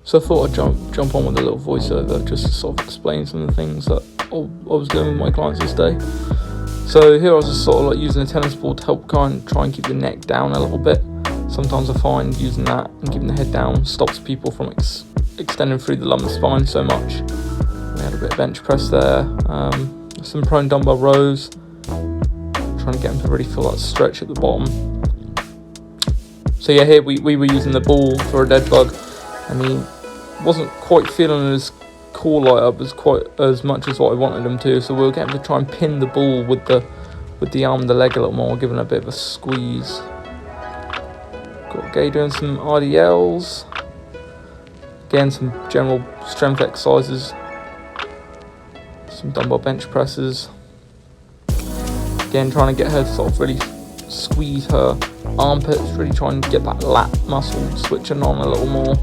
So I thought I'd jump on with a little voiceover just to sort of explain some of the things that I was doing with my clients this day. So here I was just sort of like using a tennis ball to help try and keep the neck down a little bit. Sometimes I find using that and keeping the head down stops people from extending through the lumbar spine so much. We had a bit of bench press there, some prone dumbbell rows, trying to get them to really feel that stretch at the bottom. So yeah, here we were using the ball for a dead bug, and he wasn't quite feeling his core light up as much as what I wanted him to, so we were getting to try and pin the ball with the arm and the leg a little more, giving it a bit of a squeeze. Got Gay doing some RDLs, again some general strength exercises, some dumbbell bench presses, again trying to get her to sort of really squeeze her armpits, really trying to get that lat muscle switching on a little more.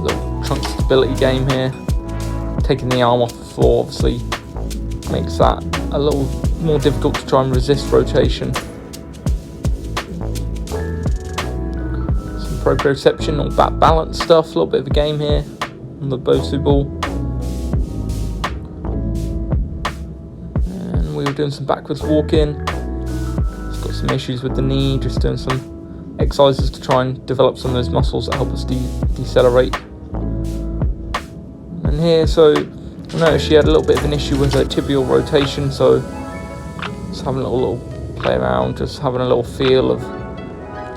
Little trunk stability game here, taking the arm off the floor obviously makes that a little more difficult to try and resist rotation. Some proprioception or back balance stuff, a little bit of a game here on the Bosu ball. And we were doing some backwards walking. It's got some issues with the knee, just doing some exercises to try and develop some of those muscles that help us decelerate. And here, so I noticed she had a little bit of an issue with her tibial rotation, so just having a little play around, just having a little feel of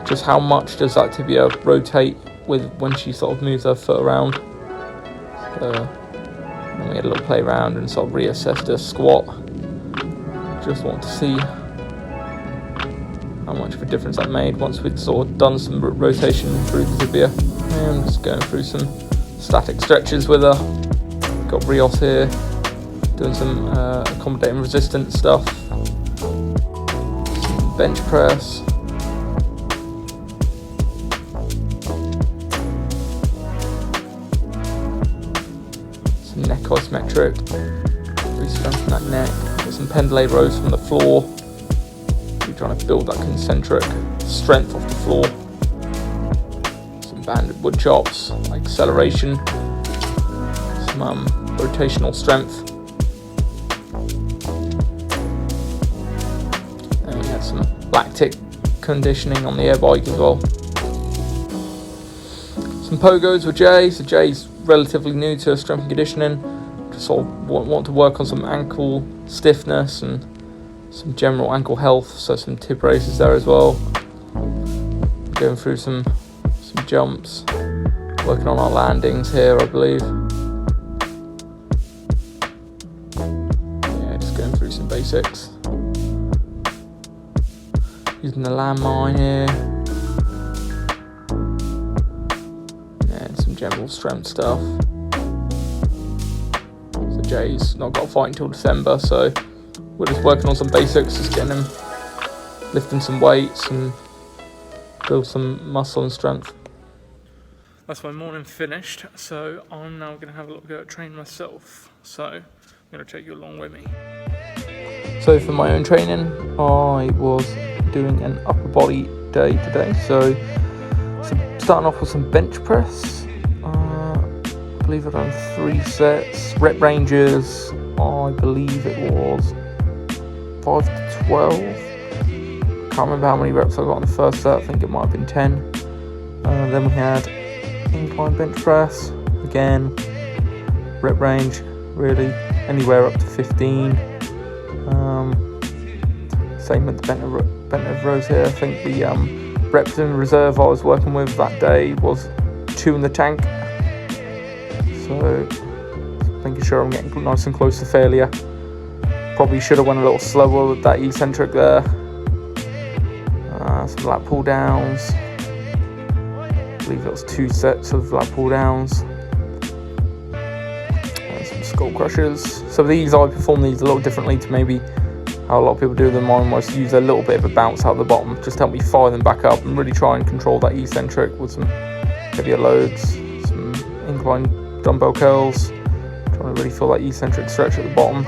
just how much does that tibia rotate with when she sort of moves her foot around. And we had a little play around and sort of reassessed her squat. Just want to see how much of a difference that made once we'd sort of done some rotation through the tibia. And just going through some static stretches with her. Got Rios here doing some accommodating resistance stuff, some bench press, some neck isometric, really strengthen that neck. Got some pendulum rows from the floor, we're trying to build that concentric strength off the floor. Some banded wood chops, acceleration, some rotational strength, and we had some lactic conditioning on the air bike as well. Some pogos with Jay. So Jay's relatively new to strength and conditioning, just sort of want to work on some ankle stiffness and some general ankle health, so some tib races there as well. Going through some jumps, working on our landings here I believe. Going through some basics, using the landmine here, and some general strength stuff. So Jay's not got a fight until December, so we're just working on some basics, just getting him lifting some weights and build some muscle and strength. That's my morning finished, so I'm now going to have a little go at training myself. So I'm going to take you along with me. So for my own training, I was doing an upper body day today. So starting off with some bench press. I believe I've done 3 sets. Rep ranges, I believe it was 5 to 12. Can't remember how many reps I got on the first set. I think it might have been 10. Then we had incline bench press. Again, rep range really anywhere up to 15. Same with the bent over rows here. I think the reps in reserve I was working with that day was 2 in the tank. So making sure I'm getting nice and close to failure. Probably should have went a little slower with that eccentric there. Some lat pull downs. I believe it was 2 sets of lat pull downs. Some skull crushers. So these, I perform these a little differently to maybe how a lot of people do them. I almost use a little bit of a bounce out the bottom, just to help me fire them back up and really try and control that eccentric with some heavier loads, some incline dumbbell curls, trying to really feel that eccentric stretch at the bottom.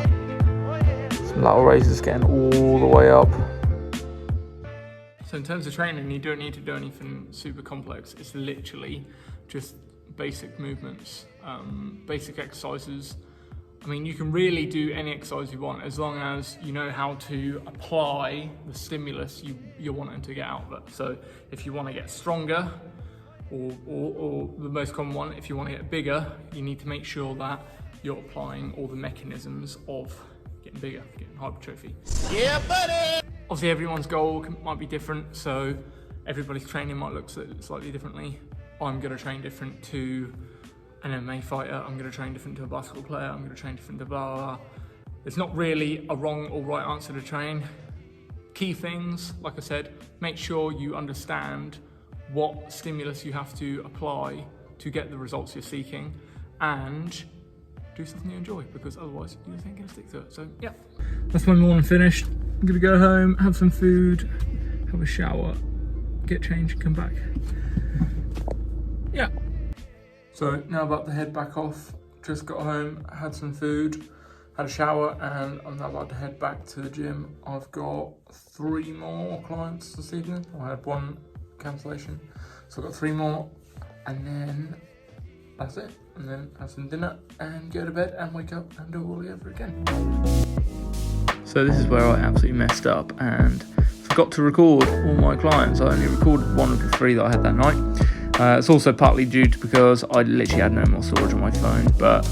Some lateral raises getting all the way up. So in terms of training, you don't need to do anything super complex. It's literally just basic movements, basic exercises. I mean, you can really do any exercise you want as long as you know how to apply the stimulus you're wanting to get out of it. So if you want to get stronger, or the most common one, if you want to get bigger, you need to make sure that you're applying all the mechanisms of getting bigger, getting hypertrophy. Yeah, buddy! Obviously, everyone's goal might be different, so everybody's training might look slightly differently. I'm going to train different to an MMA fighter, I'm going to train different to a basketball player, I'm going to train different to blah, blah, blah. There's not really a wrong or right answer to train. Key things, like I said, make sure you understand what stimulus you have to apply to get the results you're seeking, and do something you enjoy, because otherwise you just ain't going to stick to it. So yeah, that's my morning finished. I'm going to go home, have some food, have a shower, get changed, come back. Yeah. So now about to head back off. Just got home, had some food, had a shower, and I'm now about to head back to the gym. I've got 3 more clients this evening. I had 1 cancellation, so I've got 3 more, and then that's it. And then have some dinner and go to bed and wake up and do it all over again. So this is where I absolutely messed up and forgot to record all my clients. I only recorded 1 of the 3 that I had that night. It's also partly due to because I literally had no more storage on my phone. But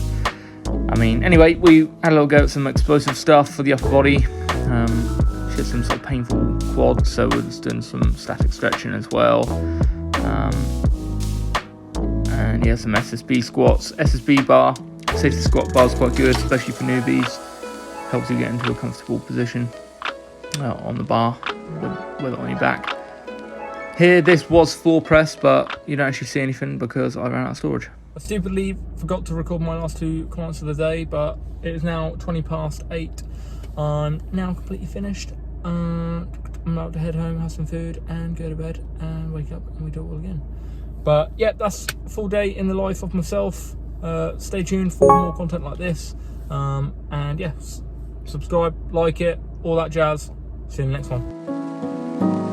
I mean, anyway, we had a little go at some explosive stuff for the upper body. She had some sort of painful quads, so we're just doing some static stretching as well. And yeah, some SSB squats. SSB bar, safety squat bar is quite good, especially for newbies. Helps you get into a comfortable position on the bar with it on your back. Here, this was floor press, but you don't actually see anything because I ran out of storage. I stupidly forgot to record my last 2 clients of the day, but it is now 8:20. I'm now completely finished. I'm about to head home, have some food, and go to bed, and wake up, and we do it all again. But yeah, that's a full day in the life of myself. Stay tuned for more content like this. And yeah, subscribe, like it, all that jazz. See you in the next one.